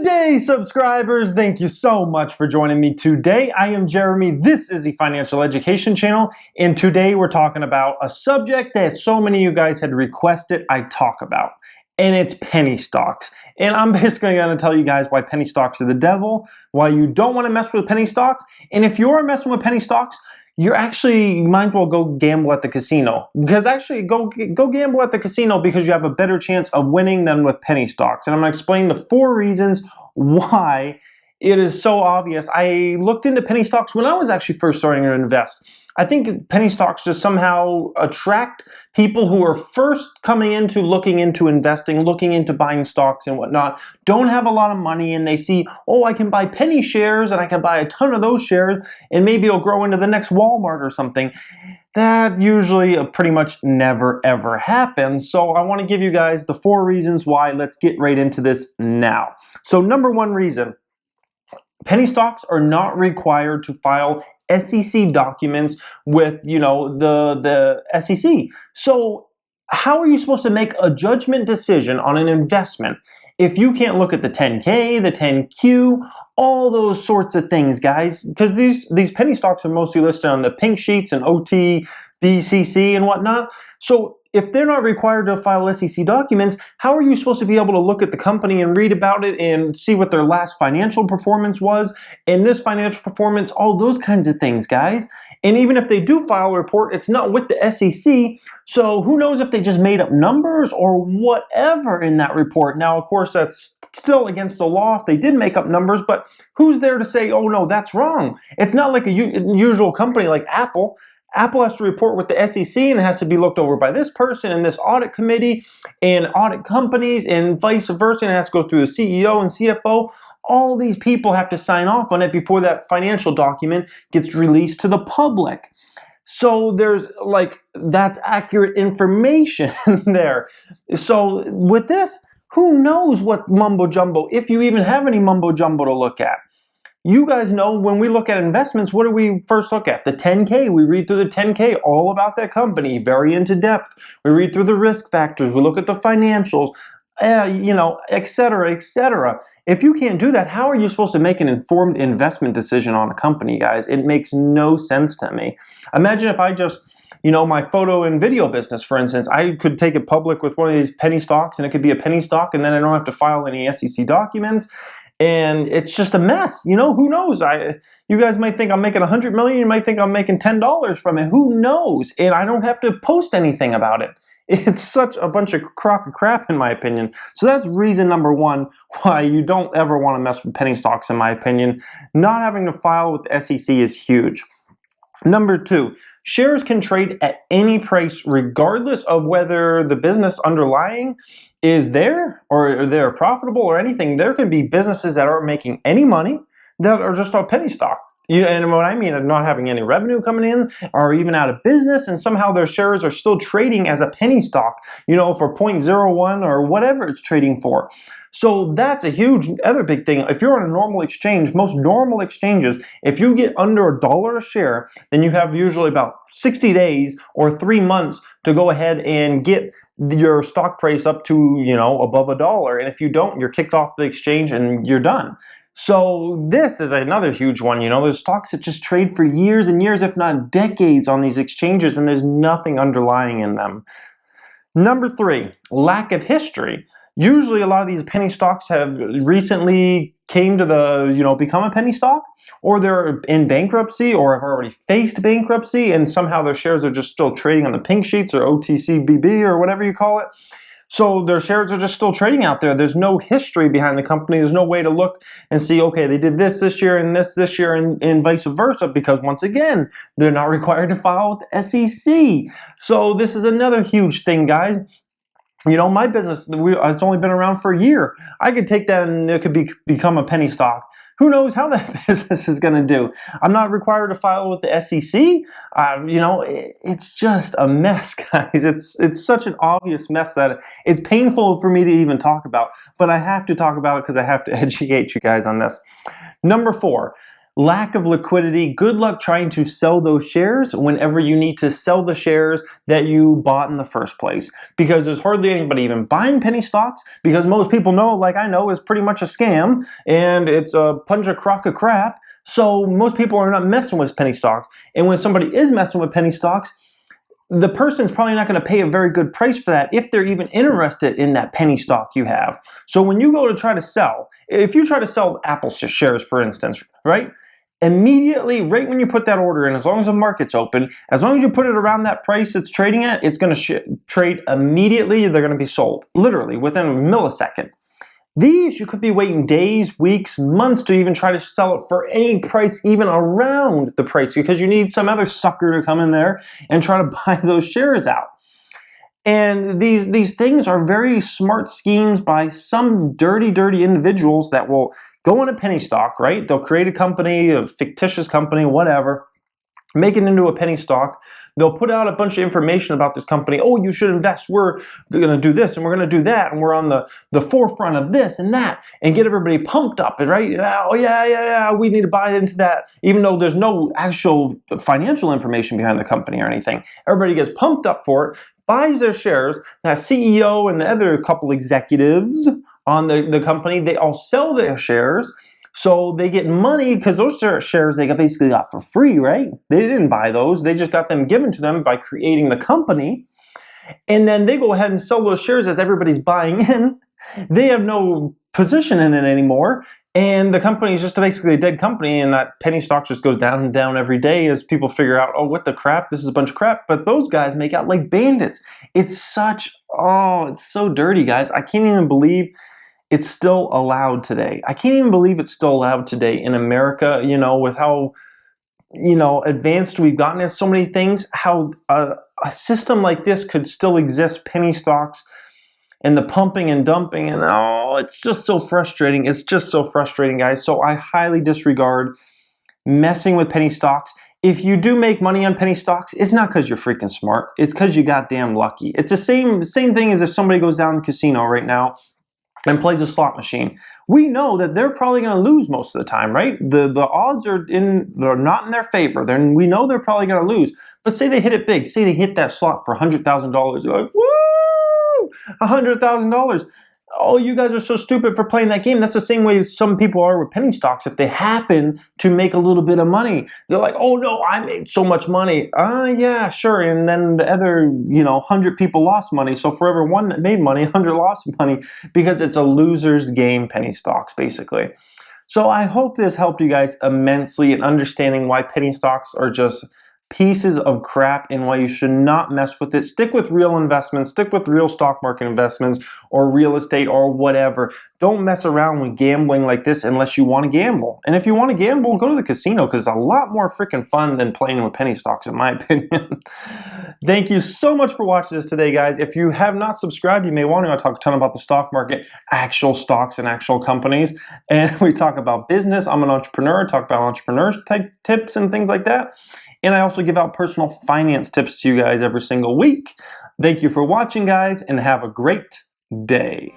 Good day, subscribers. Thank you so much for joining me today. I am Jeremy. This is the Financial Education Channel, and today we're talking about a subject that so many of you guys had requested I talk about, and it's penny stocks. And I'm basically going to tell you guys why penny stocks are the devil, why you don't want to mess with penny stocks, and if you are messing with penny stocks, you might as well go gamble at the casino. Because actually, go gamble at the casino because you have a better chance of winning than with penny stocks. And I'm going to explain the 4 reasons why it is so obvious. I looked into penny stocks when I was actually first starting to invest. I think penny stocks just somehow attract people who are first coming into looking into investing, looking into buying stocks and whatnot, don't have a lot of money, and they see, oh, I can buy penny shares and I can buy a ton of those shares and maybe it'll grow into the next Walmart or something. That usually pretty much never ever happens. So I want to give you guys the 4 reasons why. Let's get right into this now. So number 1 reason, penny stocks are not required to file SEC documents with, the SEC. So how are you supposed to make a judgment decision on an investment if you can't look at the 10K, the 10Q, all those sorts of things, guys? Because these penny stocks are mostly listed on the pink sheets and OTBCC and whatnot. So if they're not required to file SEC documents, how are you supposed to be able to look at the company and read about it and see what their last financial performance was, and this financial performance, all those kinds of things, guys? And even if they do file a report, it's not with the SEC, so who knows if they just made up numbers or whatever in that report. Now, of course, that's still against the law if they did make up numbers, but who's there to say, oh no, that's wrong? It's not like a usual company like Apple. Apple has to report with the SEC and it has to be looked over by this person and this audit committee and audit companies and vice versa, and it has to go through the CEO and CFO. All these people have to sign off on it before that financial document gets released to the public. So that's accurate information there. So with this, who knows what mumbo jumbo, if you even have any mumbo jumbo to look at. You guys know when we look at investments, what do we first look at? The 10K. We read through the 10K, all about that company, very into depth. We read through the risk factors. We look at the financials, et cetera, et cetera. If you can't do that, how are you supposed to make an informed investment decision on a company, guys? It makes no sense to me. Imagine if I just, my photo and video business, for instance, I could take it public with one of these penny stocks, and it could be a penny stock, and then I don't have to file any SEC documents. And it's just a mess. Who knows? You guys might think I'm making $100 million. You might think I'm making $10 from it. Who knows? And I don't have to post anything about it. It's such a bunch of crock of crap, in my opinion. So that's reason number 1 why you don't ever want to mess with penny stocks, in my opinion. Not having to file with the SEC is huge. Number 2, shares can trade at any price regardless of whether the business underlying is there or they're profitable or anything. There can be businesses that aren't making any money that are just a penny stock. And what I mean is not having any revenue coming in or even out of business, and somehow their shares are still trading as a penny stock, for 0.01 or whatever it's trading for. So that's a huge other big thing. If you're on a normal exchange, most normal exchanges, if you get under $1 a share, then you have usually about 60 days or 3 months to go ahead and get your stock price up to, above $1. And if you don't, you're kicked off the exchange and you're done. So this is another huge one. There's stocks that just trade for years and years, if not decades, on these exchanges, and there's nothing underlying in them. Number 3, lack of history. Usually a lot of these penny stocks have recently came to become a penny stock, or they're in bankruptcy or have already faced bankruptcy, and somehow their shares are just still trading on the pink sheets or OTCBB or whatever you call it. So their shares are just still trading out there. There's no history behind the company. There's no way to look and see, okay, they did this year and this year and vice versa, because once again, they're not required to file with the SEC. So this is another huge thing, guys. My business, it's only been around for a year. I could take that and it could become a penny stock. Who knows how that business is going to do? I'm not required to file with the SEC. It's just a mess, guys. It's such an obvious mess that it's painful for me to even talk about. But I have to talk about it because I have to educate you guys on this. Number 4, lack of liquidity, good luck trying to sell those shares whenever you need to sell the shares that you bought in the first place. Because there's hardly anybody even buying penny stocks, because most people know, like I know, is pretty much a scam and it's a punch a crock of crap. So most people are not messing with penny stocks. And when somebody is messing with penny stocks, the person's probably not going to pay a very good price for that if they're even interested in that penny stock you have. So when you go to try to sell, if you try to sell Apple shares, for instance, right? Immediately, right when you put that order in, as long as the market's open, as long as you put it around that price it's trading at, it's going to trade immediately. They're going to be sold, literally, within a millisecond. These, you could be waiting days, weeks, months to even try to sell it for any price even around the price, because you need some other sucker to come in there and try to buy those shares out. And these things are very smart schemes by some dirty individuals that will go in a penny stock, right? They'll create a company, a fictitious company, whatever, make it into a penny stock. They'll put out a bunch of information about this company. Oh, you should invest. We're going to do this and we're going to do that. And we're on the forefront of this and that, and get everybody pumped up, right? Oh, yeah, we need to buy into that. Even though there's no actual financial information behind the company or anything. Everybody gets pumped up for it, buys their shares. That CEO and the other couple executives on the company, they all sell their shares. So they get money because those shares they basically got for free, right? They didn't buy those. They just got them given to them by creating the company. And then they go ahead and sell those shares as everybody's buying in. They have no position in it anymore. And the company is just basically a dead company, and that penny stock just goes down and down every day as people figure out, oh, what the crap? This is a bunch of crap. But those guys make out like bandits. It's so dirty, guys. I can't even believe it's still allowed today. I can't even believe it's still allowed today in America, with how, advanced we've gotten at so many things, how a system like this could still exist, penny stocks, and the pumping and dumping, and it's just so frustrating. It's just so frustrating, guys. So I highly disregard messing with penny stocks. If you do make money on penny stocks, it's not because you're freaking smart. It's because you got damn lucky. It's the same thing as if somebody goes down to the casino right now and plays a slot machine. We know that they're probably going to lose most of the time, right? The odds they're not in their favor. We know they're probably going to lose. But say they hit it big. Say they hit that slot for $100,000. You're like, woo! $100,000. Oh, you guys are so stupid for playing that game. That's the same way some people are with penny stocks. If they happen to make a little bit of money, they're like, oh no, I made so much money. Yeah, sure. And then the other, 100 people lost money. So for every one that made money, 100 lost money, because it's a loser's game, penny stocks, basically. So I hope this helped you guys immensely in understanding why penny stocks are just pieces of crap and why you should not mess with it. Stick with real investments, stick with real stock market investments or real estate or whatever. Don't mess around with gambling like this unless you want to gamble. And if you want to gamble, go to the casino, because it's a lot more freaking fun than playing with penny stocks, in my opinion. Thank you so much for watching this today, guys. If you have not subscribed, you may want to. I talk a ton about the stock market, actual stocks and actual companies. And we talk about business. I'm an entrepreneur. I talk about entrepreneur type tips and things like that. And I also give out personal finance tips to you guys every single week. Thank you for watching, guys, and have a great day.